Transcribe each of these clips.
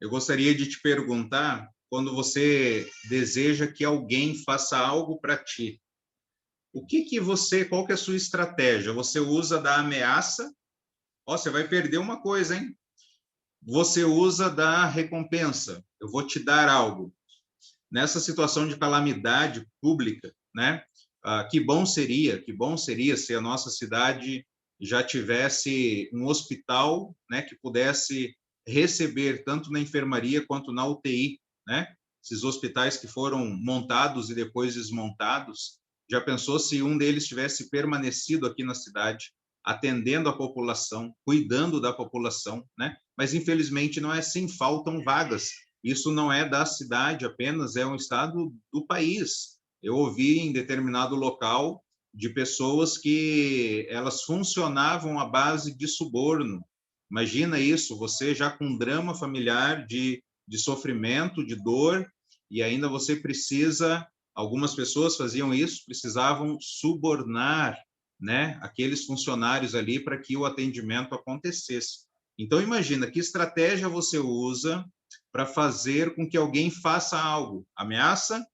Eu gostaria de te perguntar, quando você deseja que alguém faça algo para ti, qual que é a sua estratégia? Você usa da ameaça? Ó, você vai perder uma coisa, hein? Você usa da recompensa. Eu vou te dar algo. Nessa situação de calamidade pública, né? Que bom seria se a nossa cidade já tivesse um hospital, né, que pudesse receber tanto na enfermaria quanto na UTI, né? Esses hospitais que foram montados e depois desmontados. Já pensou se um deles tivesse permanecido aqui na cidade, atendendo a população, cuidando da população, né? Mas infelizmente não é assim, faltam vagas. Isso não é da cidade apenas, é um estado do país. Eu ouvi em determinado local de pessoas que elas funcionavam à base de suborno. Imagina isso, você já com drama familiar de sofrimento, de dor, e ainda você precisa, algumas pessoas faziam isso, precisavam subornar, né, aqueles funcionários ali para que o atendimento acontecesse. Então, imagina, que estratégia você usa para fazer com que alguém faça algo? Ameaça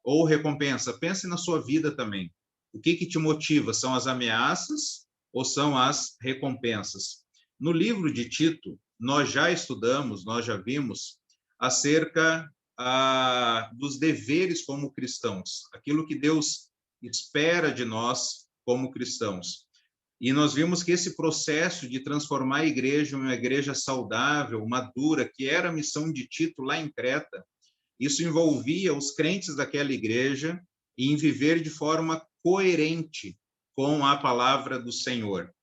ou recompensa? Pense na sua vida também. O que te motiva? São as ameaças ou são as recompensas? No livro de Tito, nós já estudamos, nós já vimos acerca dos deveres como cristãos, aquilo que Deus espera de nós como cristãos. E nós vimos que esse processo de transformar a igreja em uma igreja saudável, madura, que era a missão de Tito lá em Creta, isso envolvia os crentes daquela igreja em viver de forma coerente com a palavra do Senhor.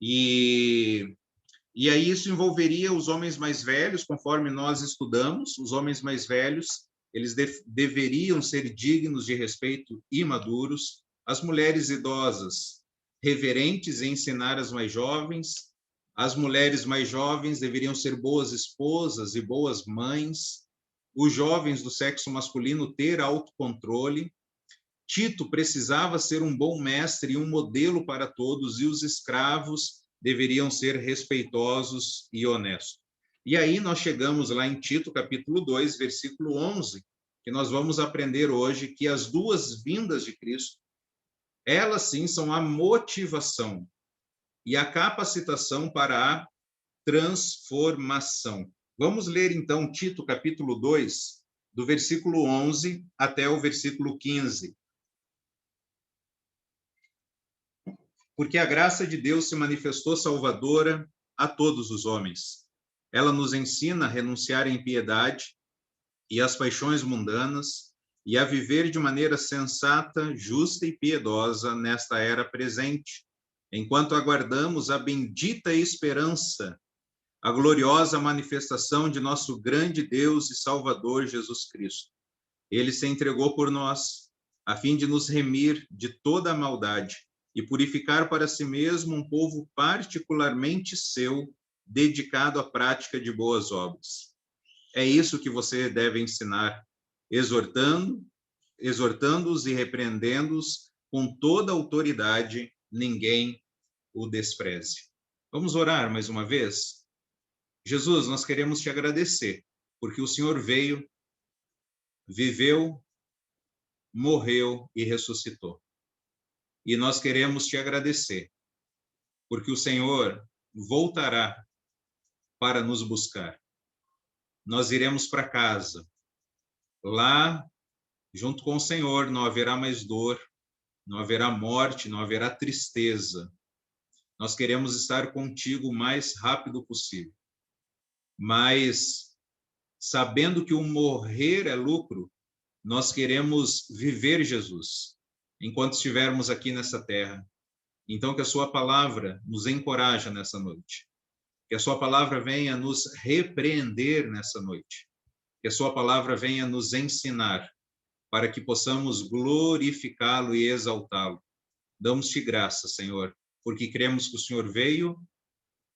E aí isso envolveria os homens mais velhos, conforme nós estudamos, os homens mais velhos, eles deveriam ser dignos de respeito e maduros, as mulheres idosas, reverentes em ensinar as mais jovens, as mulheres mais jovens deveriam ser boas esposas e boas mães, os jovens do sexo masculino ter autocontrole. Tito precisava ser um bom mestre e um modelo para todos, e os escravos deveriam ser respeitosos e honestos. E aí nós chegamos lá em Tito, capítulo 2, versículo 11, que nós vamos aprender hoje que as duas vindas de Cristo, elas sim são a motivação e a capacitação para a transformação. Vamos ler então Tito, capítulo 2, do versículo 11 até o versículo 15. Porque a graça de Deus se manifestou salvadora a todos os homens. Ela nos ensina a renunciar à impiedade e às paixões mundanas e a viver de maneira sensata, justa e piedosa nesta era presente, enquanto aguardamos a bendita esperança, a gloriosa manifestação de nosso grande Deus e Salvador Jesus Cristo. Ele se entregou por nós, a fim de nos remir de toda a maldade e purificar para si mesmo um povo particularmente seu, dedicado à prática de boas obras. É isso que você deve ensinar, exortando-os e repreendendo-os com toda a autoridade, ninguém o despreze. Vamos orar mais uma vez? Jesus, nós queremos te agradecer, porque o Senhor veio, viveu, morreu e ressuscitou. E nós queremos te agradecer, porque o Senhor voltará para nos buscar. Nós iremos para casa. Lá, junto com o Senhor, não haverá mais dor, não haverá morte, não haverá tristeza. Nós queremos estar contigo o mais rápido possível. Mas, sabendo que o morrer é lucro, nós queremos viver Jesus enquanto estivermos aqui nessa terra. Então, que a sua palavra nos encoraje nessa noite. Que a sua palavra venha nos repreender nessa noite. Que a sua palavra venha nos ensinar para que possamos glorificá-lo e exaltá-lo. Damos-te graça, Senhor, porque cremos que o Senhor veio,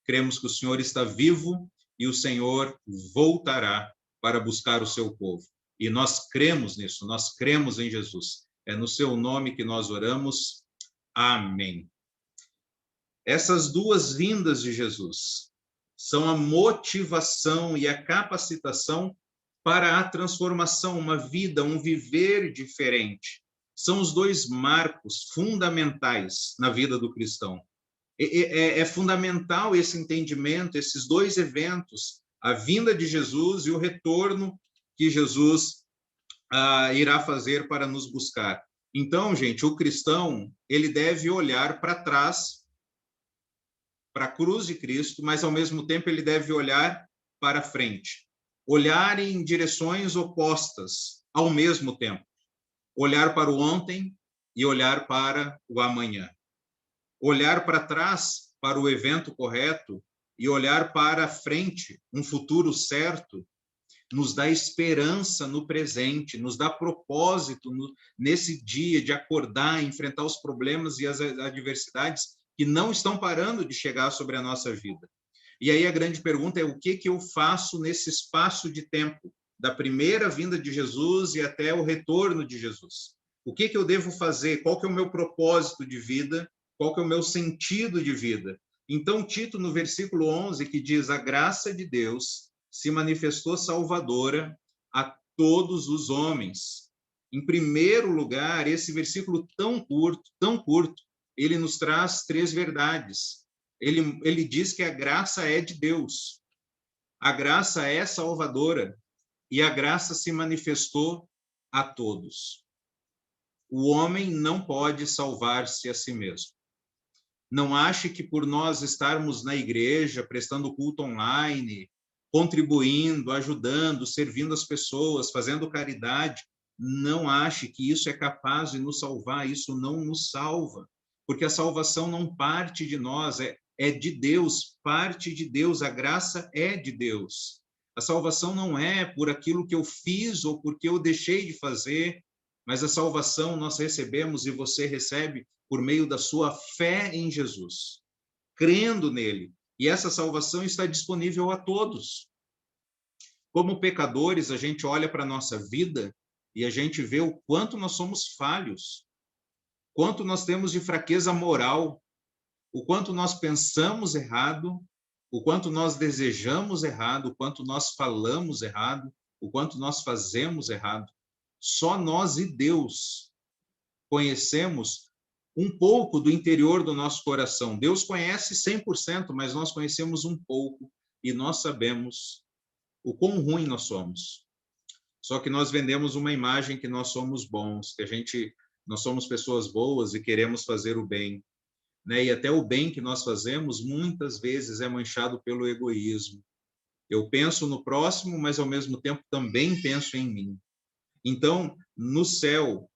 cremos que o Senhor está vivo e o Senhor voltará para buscar o seu povo. E nós cremos nisso, nós cremos em Jesus. É no seu nome que nós oramos. Amém. Essas duas vindas de Jesus, são a motivação e a capacitação para a transformação, uma vida, um viver diferente. São os dois marcos fundamentais na vida do cristão. É fundamental esse entendimento, esses dois eventos, a vinda de Jesus e o retorno que Jesus irá fazer para nos buscar. Então, gente, o cristão, ele deve olhar para trás, para a cruz de Cristo, mas ao mesmo tempo ele deve olhar para frente. Olhar em direções opostas ao mesmo tempo. Olhar para o ontem e olhar para o amanhã. Olhar para trás, para o evento correto, e olhar para frente, um futuro certo, nos dá esperança no presente, nos dá propósito nesse dia de acordar, enfrentar os problemas e as adversidades que não estão parando de chegar sobre a nossa vida. E aí a grande pergunta é: o que eu faço nesse espaço de tempo, da primeira vinda de Jesus e até o retorno de Jesus? O que eu devo fazer? Qual que é o meu propósito de vida? Qual que é o meu sentido de vida? Então, Tito, no versículo 11, que diz: a graça de Deus se manifestou salvadora a todos os homens. Em primeiro lugar, esse versículo tão curto, ele nos traz três verdades. Ele diz que a graça é de Deus, a graça é salvadora e a graça se manifestou a todos. O homem não pode salvar-se a si mesmo. Não ache que por nós estarmos na igreja, prestando culto online, contribuindo, ajudando, servindo as pessoas, fazendo caridade, não ache que isso é capaz de nos salvar, isso não nos salva, porque a salvação não parte de nós, é de Deus, parte de Deus, a graça é de Deus. A salvação não é por aquilo que eu fiz ou porque eu deixei de fazer, mas a salvação nós recebemos e você recebe por meio da sua fé em Jesus, crendo nele. E essa salvação está disponível a todos. Como pecadores, a gente olha para a nossa vida e a gente vê o quanto nós somos falhos, quanto nós temos de fraqueza moral, o quanto nós pensamos errado, o quanto nós desejamos errado, o quanto nós falamos errado, o quanto nós fazemos errado. Só nós e Deus conhecemos um pouco do interior do nosso coração. Deus conhece 100%, mas nós conhecemos um pouco e nós sabemos o quão ruim nós somos. Só que nós vendemos uma imagem que nós somos bons, que nós somos pessoas boas e queremos fazer o bem, né? E até o bem que nós fazemos muitas vezes é manchado pelo egoísmo. Eu penso no próximo, mas ao mesmo tempo também penso em mim. Então, no céu,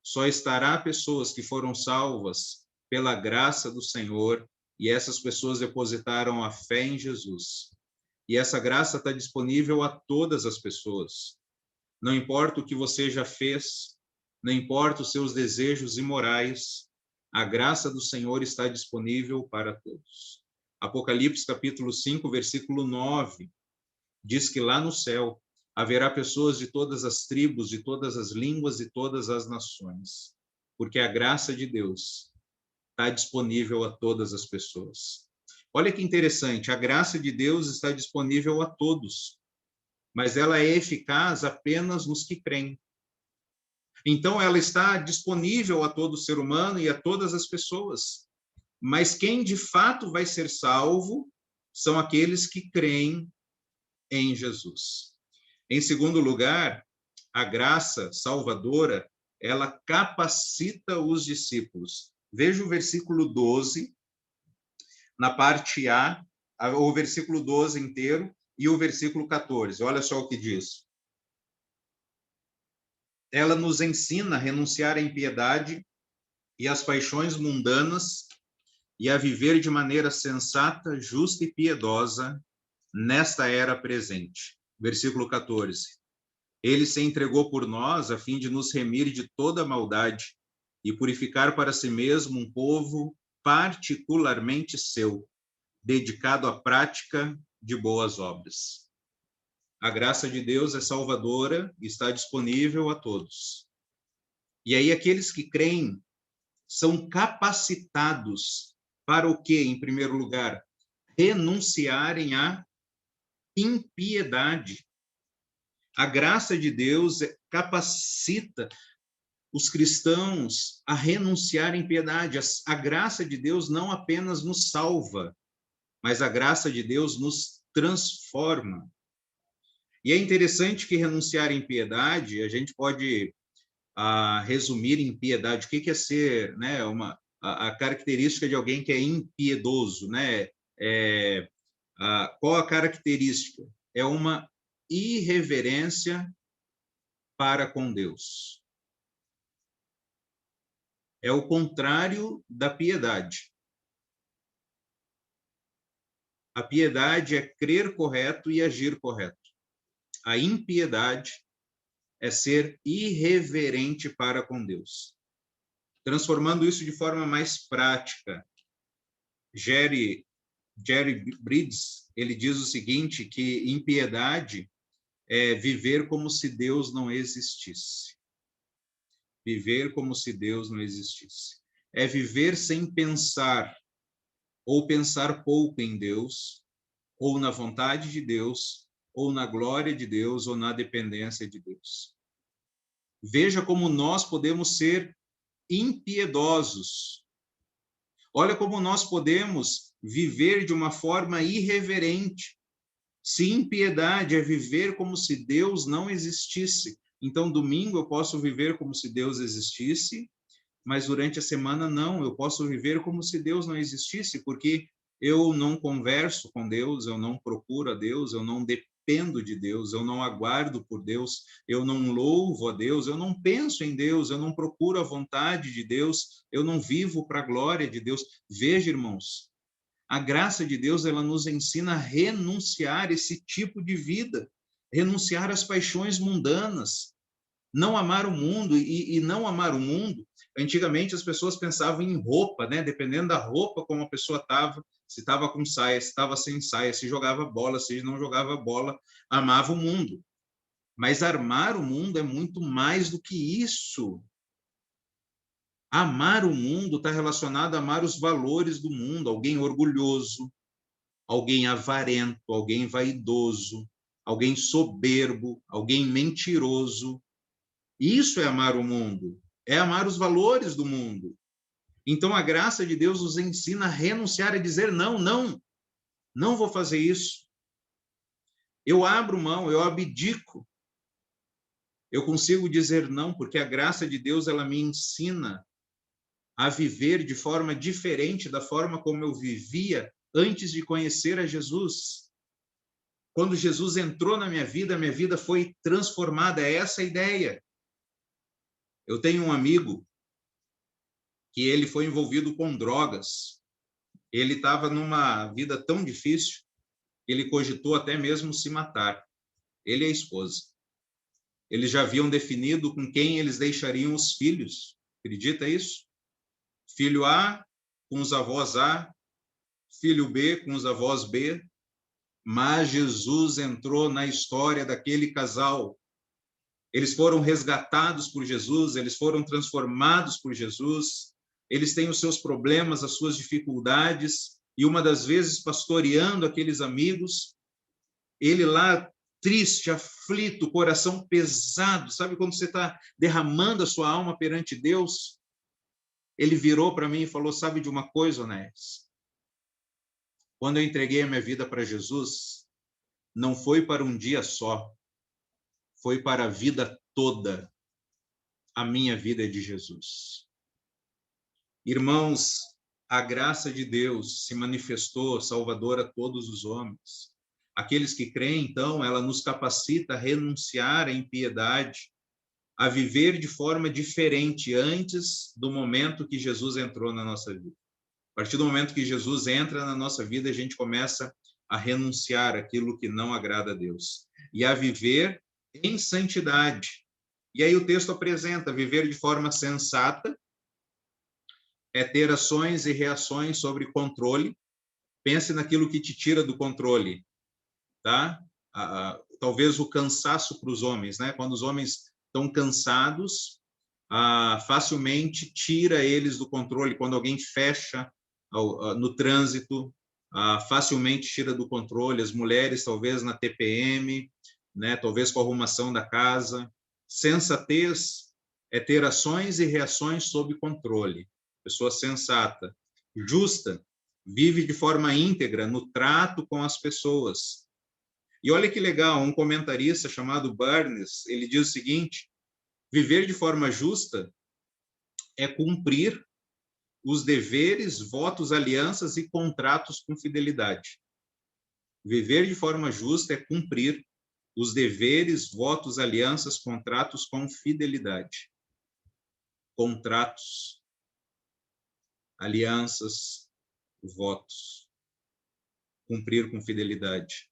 só estará pessoas que foram salvas pela graça do Senhor, e essas pessoas depositaram a fé em Jesus. E essa graça está disponível a todas as pessoas. Não importa o que você já fez, não importa os seus desejos imorais, a graça do Senhor está disponível para todos. Apocalipse capítulo 5, versículo 9, diz que lá no céu haverá pessoas de todas as tribos, de todas as línguas e todas as nações, porque a graça de Deus está disponível a todas as pessoas. Olha que interessante, a graça de Deus está disponível a todos, mas ela é eficaz apenas nos que creem. Então, ela está disponível a todo ser humano e a todas as pessoas, mas quem de fato vai ser salvo são aqueles que creem em Jesus. Em segundo lugar, a graça salvadora, ela capacita os discípulos. Veja o versículo 12, na parte A, o versículo 12 inteiro e o versículo 14. Olha só o que diz. Ela nos ensina a renunciar à impiedade e às paixões mundanas e a viver de maneira sensata, justa e piedosa nesta era presente. Versículo 14. Ele se entregou por nós a fim de nos remir de toda maldade e purificar para si mesmo um povo particularmente seu, dedicado à prática de boas obras. A graça de Deus é salvadora e está disponível a todos. E aí aqueles que creem são capacitados para o quê, em primeiro lugar? renunciarem à impiedade. A graça de Deus capacita os cristãos a renunciar à impiedade. A graça de Deus não apenas nos salva, mas a graça de Deus nos transforma. E é interessante que renunciar à impiedade, a gente pode resumir impiedade. O que é ser, né, a característica de alguém que é impiedoso, né? Qual a característica? É uma irreverência para com Deus. É o contrário da piedade. A piedade é crer correto e agir correto. A impiedade é ser irreverente para com Deus. Transformando isso de forma mais prática, Jerry Bridges, ele diz o seguinte, que impiedade é viver como se Deus não existisse. Viver como se Deus não existisse. É viver sem pensar, ou pensar pouco em Deus, ou na vontade de Deus, ou na glória de Deus, ou na dependência de Deus. Veja como nós podemos ser impiedosos. Olha como nós podemos viver de uma forma irreverente. Se impiedade é viver como se Deus não existisse, então domingo eu posso viver como se Deus existisse, mas durante a semana não, eu posso viver como se Deus não existisse, porque eu não converso com Deus, eu não procuro a Deus, eu não dependo de Deus, eu não aguardo por Deus, eu não louvo a Deus, eu não penso em Deus, eu não procuro a vontade de Deus, eu não vivo para a glória de Deus. Veja, irmãos, a graça de Deus, ela nos ensina a renunciar esse tipo de vida, renunciar às paixões mundanas, não amar o mundo, e não amar o mundo. Antigamente as pessoas pensavam em roupa, né? Dependendo da roupa como a pessoa estava, se estava com saia, se estava sem saia, se jogava bola, se não jogava bola, amava o mundo. Mas amar o mundo é muito mais do que isso. Amar o mundo está relacionado a amar os valores do mundo. Alguém orgulhoso, alguém avarento, alguém vaidoso, alguém soberbo, alguém mentiroso. Isso é amar o mundo, é amar os valores do mundo. Então, a graça de Deus nos ensina a renunciar, a dizer não, não, não vou fazer isso. Eu abro mão, eu abdico. Eu consigo dizer não, porque a graça de Deus, ela me ensina a viver de forma diferente da forma como eu vivia antes de conhecer a Jesus. Quando Jesus entrou na minha vida foi transformada. É essa a ideia. Eu tenho um amigo que ele foi envolvido com drogas. Ele estava numa vida tão difícil, ele cogitou até mesmo se matar. Ele e a esposa. Eles já haviam definido com quem eles deixariam os filhos. Acredita isso? Filho A com os avós A, filho B com os avós B. Mas Jesus entrou na história daquele casal. Eles foram resgatados por Jesus, eles foram transformados por Jesus. Eles têm os seus problemas, as suas dificuldades, e uma das vezes pastoreando aqueles amigos, ele lá triste, aflito, coração pesado, sabe quando você está derramando a sua alma perante Deus? Ele virou para mim e falou, sabe de uma coisa, Onés? Quando eu entreguei a minha vida para Jesus, não foi para um dia só, foi para a vida toda. A minha vida é de Jesus. Irmãos, a graça de Deus se manifestou salvadora a todos os homens. Aqueles que creem, então, ela nos capacita a renunciar à impiedade, a viver de forma diferente antes do momento que Jesus entrou na nossa vida. A partir do momento que Jesus entra na nossa vida, a gente começa a renunciar aquilo que não agrada a Deus e a viver em santidade. E aí o texto apresenta viver de forma sensata, é ter ações e reações sobre controle. Pense naquilo que te tira do controle, tá? Talvez o cansaço para os homens, né? Quando os homens estão cansados, facilmente tira eles do controle. Quando alguém fecha no trânsito, facilmente tira do controle, as mulheres talvez na TPM, né, talvez com a arrumação da casa. Sensatez é ter ações e reações sob controle. Pessoa sensata. Justa, vive de forma íntegra no trato com as pessoas. E olha que legal, um comentarista chamado Burns, ele diz o seguinte: viver de forma justa é cumprir os deveres, votos, alianças e contratos com fidelidade. Viver de forma justa é cumprir os deveres, votos, alianças, contratos com fidelidade. Contratos, alianças, votos. Cumprir com fidelidade.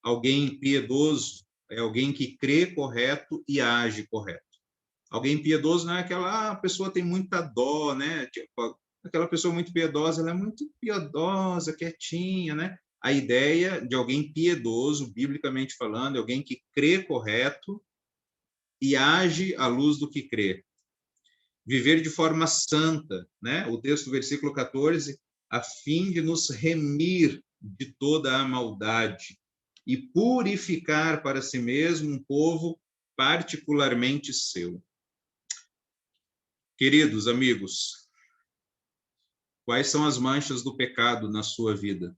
Alguém piedoso é alguém que crê correto e age correto. Alguém piedoso não é aquela pessoa tem muita dó, né? Tipo, aquela pessoa muito piedosa, ela é muito piedosa, quietinha, né? A ideia de alguém piedoso, biblicamente falando, é alguém que crê correto e age à luz do que crê. Viver de forma santa, né? O texto, versículo 14, a fim de nos remir de toda a maldade e purificar para si mesmo um povo particularmente seu. Queridos amigos, quais são as manchas do pecado na sua vida?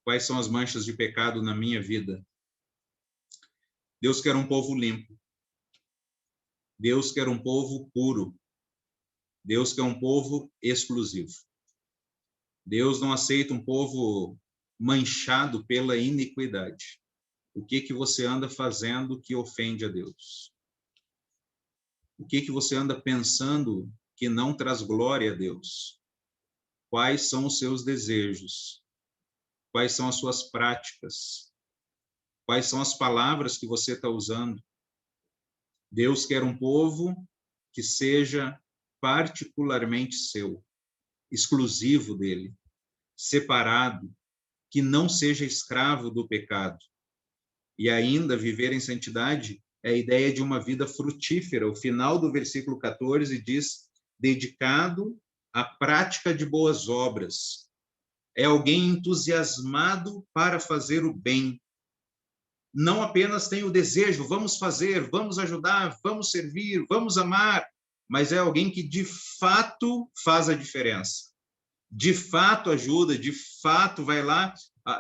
Quais são as manchas de pecado na minha vida? Deus quer um povo limpo. Deus quer um povo puro. Deus quer um povo exclusivo. Deus não aceita um povo manchado pela iniquidade. O que você anda fazendo que ofende a Deus? O que você anda pensando que não traz glória a Deus? Quais são os seus desejos? Quais são as suas práticas? Quais são as palavras que você está usando? Deus quer um povo que seja particularmente seu, exclusivo dele, separado, que não seja escravo do pecado. E ainda viver em santidade é a ideia de uma vida frutífera. O final do versículo 14 diz: dedicado à prática de boas obras. É alguém entusiasmado para fazer o bem. Não apenas tem o desejo, vamos fazer, vamos ajudar, vamos servir, vamos amar, mas é alguém que de fato faz a diferença. De fato ajuda, de fato vai lá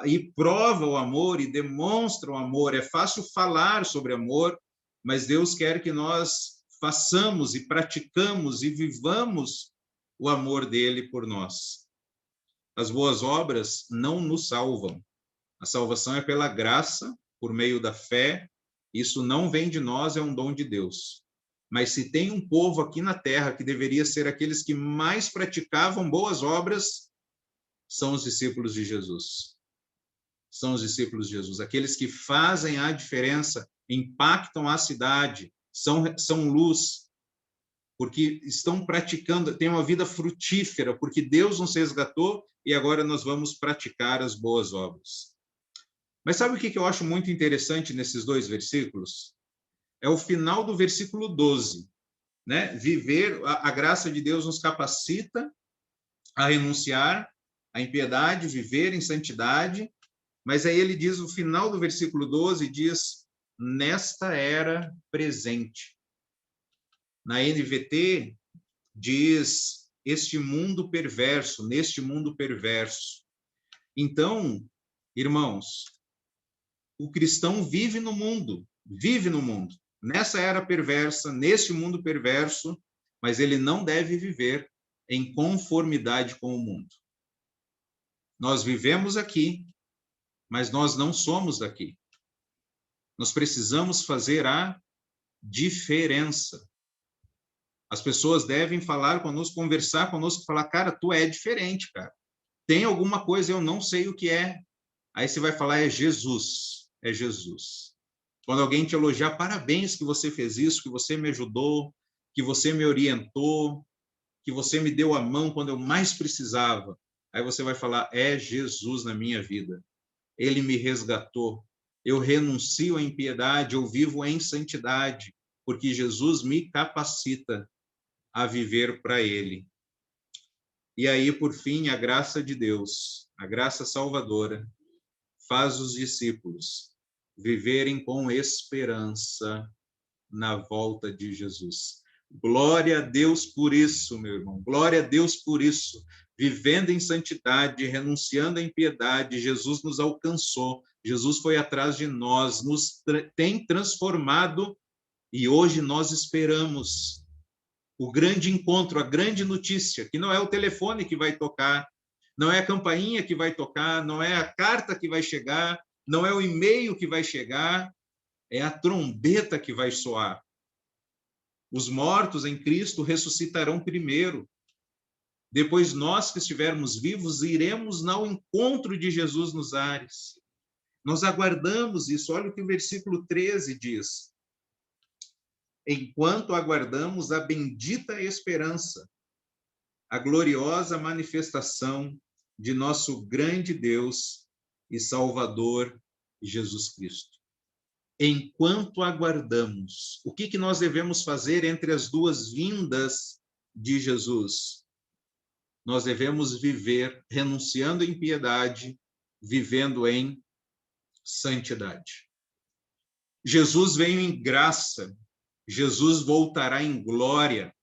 e prova o amor e demonstra o amor. É fácil falar sobre amor, mas Deus quer que nós façamos e praticamos e vivamos o amor dele por nós. As boas obras não nos salvam. A salvação é pela graça, por meio da fé. Isso não vem de nós, é um dom de Deus. Mas se tem um povo aqui na terra que deveria ser aqueles que mais praticavam boas obras, são os discípulos de Jesus. São os discípulos de Jesus, aqueles que fazem a diferença, impactam a cidade, são luz, porque estão praticando, têm uma vida frutífera, porque Deus nos resgatou e agora nós vamos praticar as boas obras. Mas sabe o que eu acho muito interessante nesses dois versículos? É o final do versículo 12, né? Viver, a graça de Deus nos capacita a renunciar à impiedade, viver em santidade, mas aí ele diz, o final do versículo 12 diz, nesta era presente. Na NVT diz, este mundo perverso, neste mundo perverso. Então, irmãos, o cristão vive no mundo, nessa era perversa, neste mundo perverso, mas ele não deve viver em conformidade com o mundo. Nós vivemos aqui, mas nós não somos daqui. Nós precisamos fazer a diferença. As pessoas devem falar conosco, conversar conosco, falar, cara, tu é diferente, cara. Tem alguma coisa, eu não sei o que é. Aí você vai falar, é Jesus, é Jesus. Quando alguém te elogiar, parabéns que você fez isso, que você me ajudou, que você me orientou, que você me deu a mão quando eu mais precisava. Aí você vai falar, é Jesus na minha vida. Ele me resgatou. Eu renuncio à impiedade, eu vivo em santidade, porque Jesus me capacita a viver para Ele. E aí, por fim, a graça de Deus, a graça salvadora, faz os discípulos viverem com esperança na volta de Jesus. Glória a Deus por isso, meu irmão. Glória a Deus por isso. Vivendo em santidade, renunciando à impiedade, Jesus nos alcançou. Jesus foi atrás de nós, nos tem transformado e hoje nós esperamos o grande encontro, a grande notícia, que não é o telefone que vai tocar, não é a campainha que vai tocar, não é a carta que vai chegar, não é o e-mail que vai chegar, é a trombeta que vai soar. Os mortos em Cristo ressuscitarão primeiro. Depois nós que estivermos vivos iremos ao encontro de Jesus nos ares. Nós aguardamos isso. Olha o que o versículo 13 diz. Enquanto aguardamos a bendita esperança, a gloriosa manifestação de nosso grande Deus e Salvador Jesus Cristo. Enquanto aguardamos, o que nós devemos fazer entre as duas vindas de Jesus? Nós devemos viver renunciando à impiedade, vivendo em santidade. Jesus veio em graça, Jesus voltará em glória.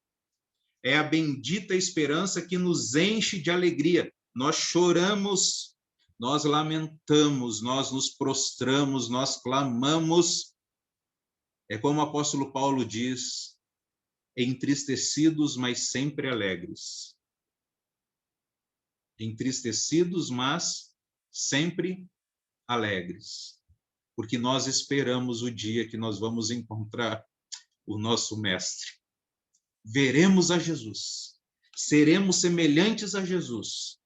É a bendita esperança que nos enche de alegria. Nós choramos, nós lamentamos, nós nos prostramos, nós clamamos. É como o apóstolo Paulo diz, entristecidos, mas sempre alegres. Entristecidos, mas sempre alegres. Porque nós esperamos o dia que nós vamos encontrar o nosso Mestre. Veremos a Jesus. Seremos semelhantes a Jesus.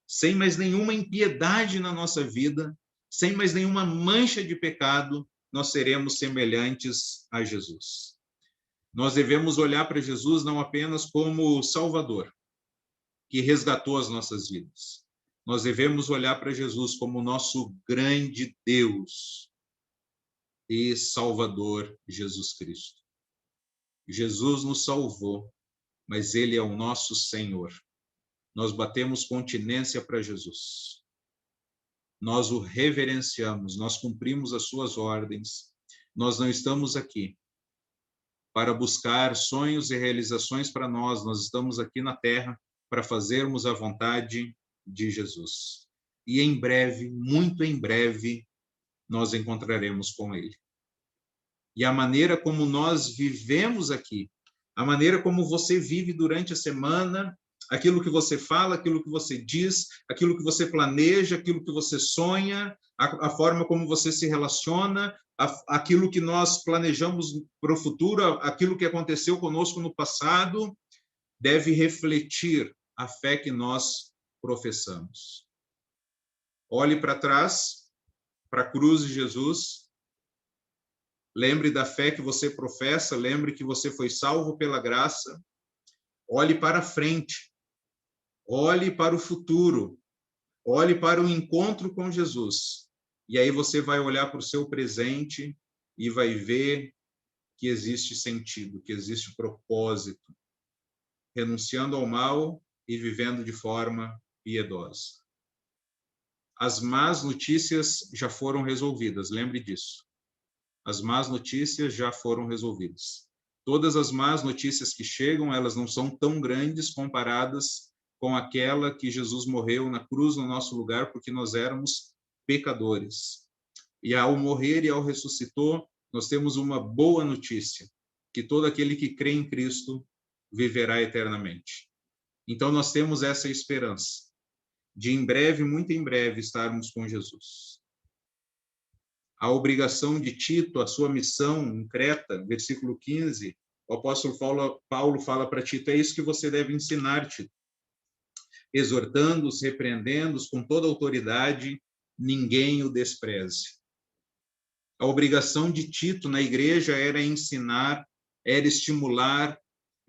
Sem mais nenhuma impiedade na nossa vida, sem mais nenhuma mancha de pecado, nós seremos semelhantes a Jesus. Nós devemos olhar para Jesus não apenas como Salvador, que resgatou as nossas vidas. Nós devemos olhar para Jesus como o nosso grande Deus e Salvador Jesus Cristo. Jesus nos salvou, mas ele é o nosso Senhor. Nós batemos continência para Jesus. Nós o reverenciamos, nós cumprimos as suas ordens. Nós não estamos aqui para buscar sonhos e realizações para nós estamos aqui na terra para fazermos a vontade de Jesus. E em breve, muito em breve, nós encontraremos com ele. E a maneira como nós vivemos aqui, a maneira como você vive durante a semana, aquilo que você fala, aquilo que você diz, aquilo que você planeja, aquilo que você sonha, a forma como você se relaciona, aquilo que nós planejamos para o futuro, aquilo que aconteceu conosco no passado, deve refletir a fé que nós professamos. Olhe para trás, para a cruz de Jesus, lembre da fé que você professa, lembre que você foi salvo pela graça, olhe para frente, olhe para o futuro, olhe para o encontro com Jesus. E aí você vai olhar para o seu presente e vai ver que existe sentido, que existe propósito, renunciando ao mal e vivendo de forma piedosa. As más notícias já foram resolvidas, lembre disso. As más notícias já foram resolvidas. Todas as más notícias que chegam, elas não são tão grandes comparadas com aquela que Jesus morreu na cruz no nosso lugar, porque nós éramos pecadores. E ao morrer e ao ressuscitou, nós temos uma boa notícia, que todo aquele que crê em Cristo viverá eternamente. Então nós temos essa esperança de em breve, muito em breve, estarmos com Jesus. A obrigação de Tito, a sua missão em Creta, versículo 15, o apóstolo Paulo fala para Tito, é isso que você deve ensinar, Tito. Exortando-os, repreendendo-os com toda autoridade, ninguém o despreze. A obrigação de Tito na igreja era ensinar, era estimular,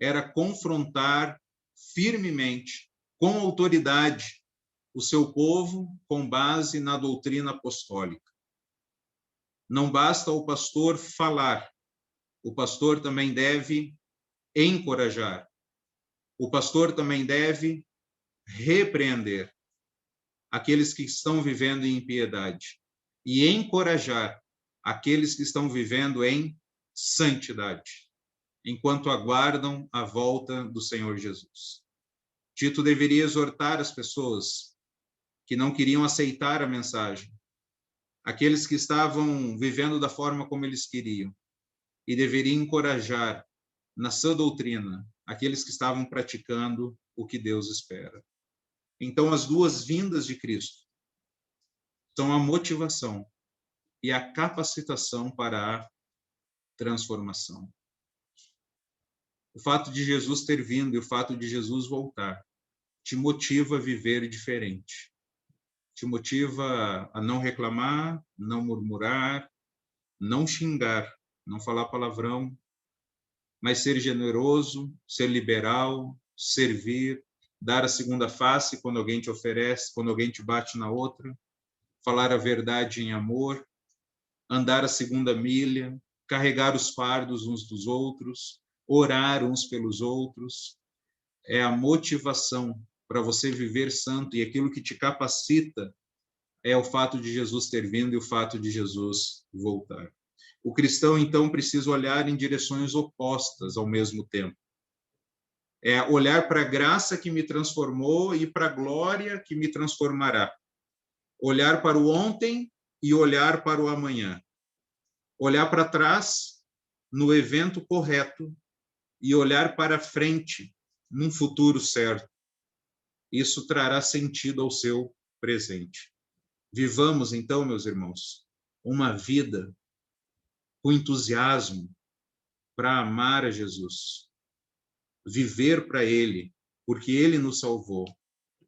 era confrontar firmemente, com autoridade, o seu povo com base na doutrina apostólica. Não basta o pastor falar, o pastor também deve encorajar. O pastor também deve repreender aqueles que estão vivendo em impiedade e encorajar aqueles que estão vivendo em santidade, enquanto aguardam a volta do Senhor Jesus. Tito deveria exortar as pessoas que não queriam aceitar a mensagem, aqueles que estavam vivendo da forma como eles queriam, e deveria encorajar na sã doutrina aqueles que estavam praticando o que Deus espera. Então, as duas vindas de Cristo são a motivação e a capacitação para a transformação. O fato de Jesus ter vindo e o fato de Jesus voltar te motiva a viver diferente. Te motiva a não reclamar, não murmurar, não xingar, não falar palavrão, mas ser generoso, ser liberal, servir, dar a segunda face quando alguém te oferece, quando alguém te bate na outra, falar a verdade em amor, andar a segunda milha, carregar os fardos uns dos outros, orar uns pelos outros. É a motivação para você viver santo, e aquilo que te capacita é o fato de Jesus ter vindo e o fato de Jesus voltar. O cristão, então, precisa olhar em direções opostas ao mesmo tempo. É olhar para a graça que me transformou e para a glória que me transformará. Olhar para o ontem e olhar para o amanhã. Olhar para trás no evento correto e olhar para frente num futuro certo. Isso trará sentido ao seu presente. Vivamos, então, meus irmãos, uma vida com entusiasmo para amar a Jesus, viver para Ele, porque Ele nos salvou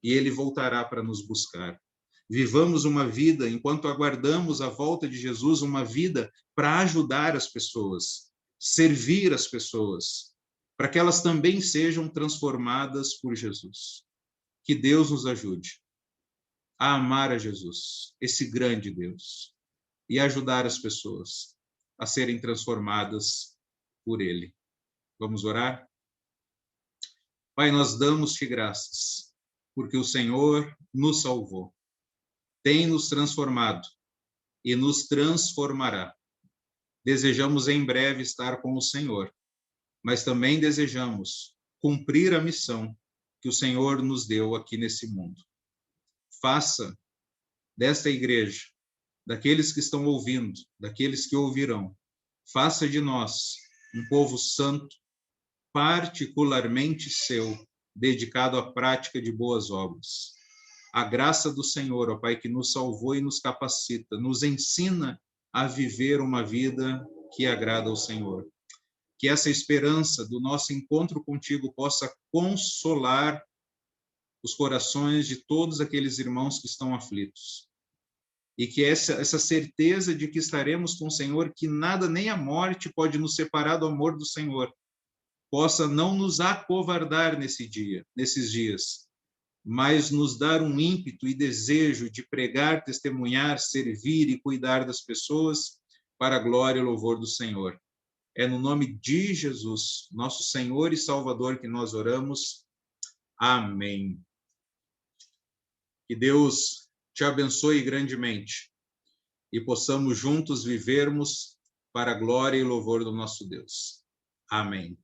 e Ele voltará para nos buscar. Vivamos uma vida, enquanto aguardamos a volta de Jesus, uma vida para ajudar as pessoas, servir as pessoas, para que elas também sejam transformadas por Jesus. Que Deus nos ajude a amar a Jesus, esse grande Deus, e ajudar as pessoas a serem transformadas por Ele. Vamos orar? Pai, nós damos-te graças, porque o Senhor nos salvou, tem nos transformado e nos transformará. Desejamos em breve estar com o Senhor, mas também desejamos cumprir a missão que o Senhor nos deu aqui nesse mundo. Faça desta igreja, daqueles que estão ouvindo, daqueles que ouvirão, faça de nós um povo santo, particularmente seu, dedicado à prática de boas obras. A graça do Senhor, ó Pai, que nos salvou e nos capacita, nos ensina a viver uma vida que agrada ao Senhor. Que essa esperança do nosso encontro contigo possa consolar os corações de todos aqueles irmãos que estão aflitos. E que essa certeza de que estaremos com o Senhor, que nada nem a morte pode nos separar do amor do Senhor, possa não nos acovardar nesses dias, mas nos dar um ímpeto e desejo de pregar, testemunhar, servir e cuidar das pessoas para a glória e louvor do Senhor. É no nome de Jesus, nosso Senhor e Salvador, que nós oramos. Amém. Que Deus te abençoe grandemente e possamos juntos vivermos para a glória e louvor do nosso Deus. Amém.